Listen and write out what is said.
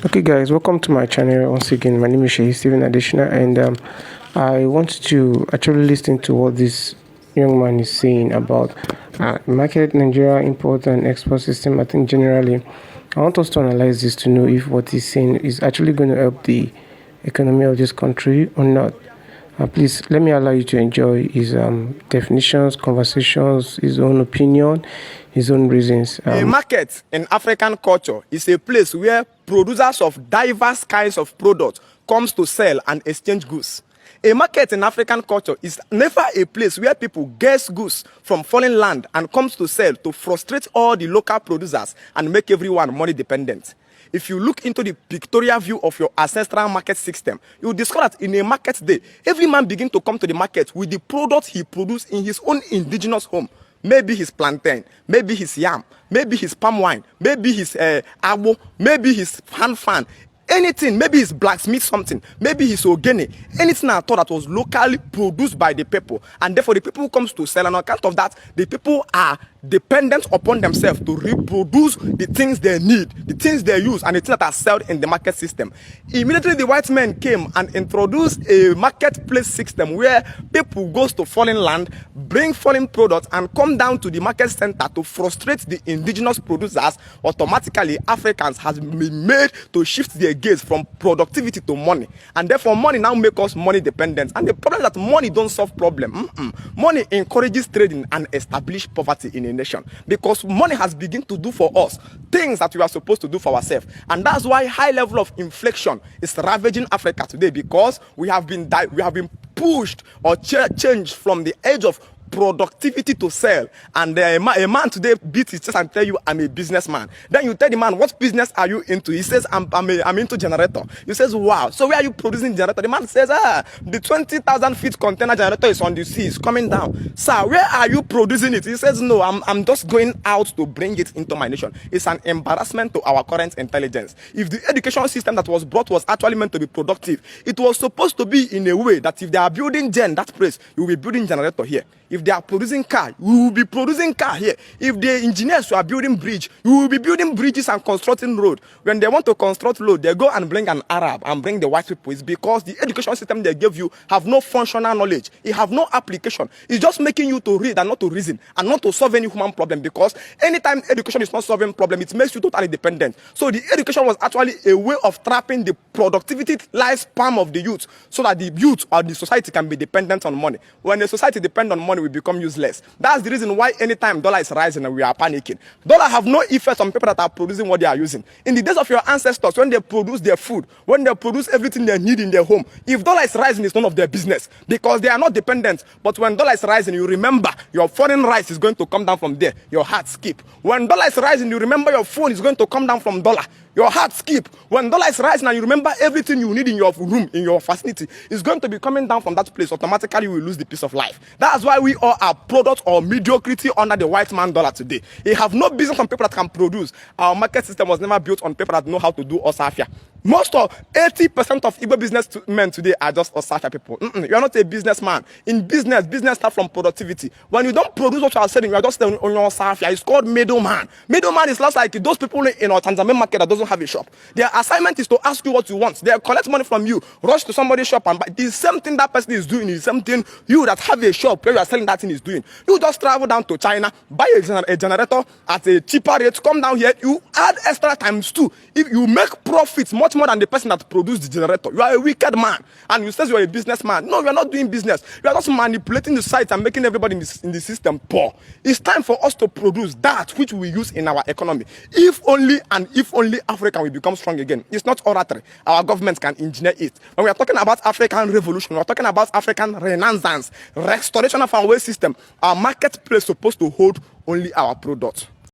Okay guys, welcome to my channel once again. My name is Steven Additional, and I want to actually listen to what this young man is saying about market Nigeria import and export system. I think generally I want us to analyze this to know if what he's saying is actually going to help the economy of this country or not. Please let me allow you to enjoy his definitions, conversations, his own opinion, his own reasons. A market in African culture is a place where producers of diverse kinds of products comes to sell and exchange goods. A market in African culture is never a place where people get goods from foreign land and comes to sell to frustrate all the local producers and make everyone money dependent. If you look into the pictorial view of your ancestral market system, you will discover that in a market day, every man begins to come to the market with the products he produced in his own indigenous home. Maybe his plantain, maybe his yam, maybe his palm wine, maybe his abo, maybe his hand fan, anything, maybe his blacksmith something, maybe his ogene, anything at all that was locally produced by the people. And therefore the people who comes to sell, and on account of that, the people are dependent upon themselves to reproduce the things they need, the things they use, and the things that are sold in the market system. Immediately the white men came and introduced a marketplace system where people goes to foreign land, bring foreign products, and come down to the market center to frustrate the indigenous producers. Automatically Africans has been made to shift their gaze from productivity to money, and therefore money now makes us money dependent. And the problem is that money don't solve problem. Money encourages trading and establish poverty in a nation, because money has begun to do for us things that we are supposed to do for ourselves. And that's why high level of inflation is ravaging Africa today, because we have been pushed or changed from the age of productivity to sell. And a man today beats his chest and tell you, I'm a businessman. Then you tell the man, what business are you into? He says, I'm into generator. He says, wow, so where are you producing generator? The man says, the 20,000 feet container generator is on the sea, it's coming down. Sir, where are you producing it? He says, no, I'm just going out to bring it into my nation. It's an embarrassment to our current intelligence. If the education system that was brought was actually meant to be productive, it was supposed to be in a way that if they are building that place, you will be building generator here. If they are producing car, we will be producing car here. If the engineers are building bridge, we will be building bridges and constructing road. When they want to construct road, they go and bring an Arab and bring the white people. It's because the education system they give you have no functional knowledge. It have no application. It's just making you to read and not to reason and not to solve any human problem, because anytime education is not solving problem, it makes you totally dependent. So the education was actually a way of trapping the productivity lifespan of the youth, so that the youth or the society can be dependent on money. When the society depends on money, we become useless. That's the reason why anytime dollar is rising and we are panicking. Dollar have no effect on people that are producing what they are using. In the days of your ancestors, when they produce their food, when they produce everything they need in their home, if dollar is rising, it's none of their business, because they are not dependent. But when dollar is rising, you remember your foreign rice is going to come down from there. Your heart skip. When dollar is rising, you remember your phone is going to come down from dollar. Your heart skip. When dollar is rising and you remember everything you need in your room, in your facility, is going to be coming down from that place. Automatically, you will lose the peace of life. That's why we all are products or mediocrity under the white man dollar today. They have no business on people that can produce. Our market system was never built on people that know how to do osafia. Most of 80% of Igbo businessmen today are just osafia people. You are not a businessman. In business starts from productivity. When you don't produce what you are selling, you are just on your osafia. It's called middleman. Middleman is less like those people in our Tanzania market that doesn't have a shop. Their assignment is to ask you what you want. They collect money from you, rush to somebody's shop and buy. The same thing that person is doing is something you that have a shop where you are selling that thing is doing. You just travel down to China, buy a generator at a cheaper rate, come down here, you add extra times 2. If you make profits much more than the person that produced the generator, you are a wicked man. And you say you are a businessman. No, you are not doing business. You are just manipulating the sites and making everybody in the system poor. It's time for us to produce that which we use in our economy. If only Africa will become strong again. It's not oratory. Our government can engineer it. When we are talking about African revolution, we are talking about African renaissance, restoration of our way system. Our marketplace is supposed to hold only our products.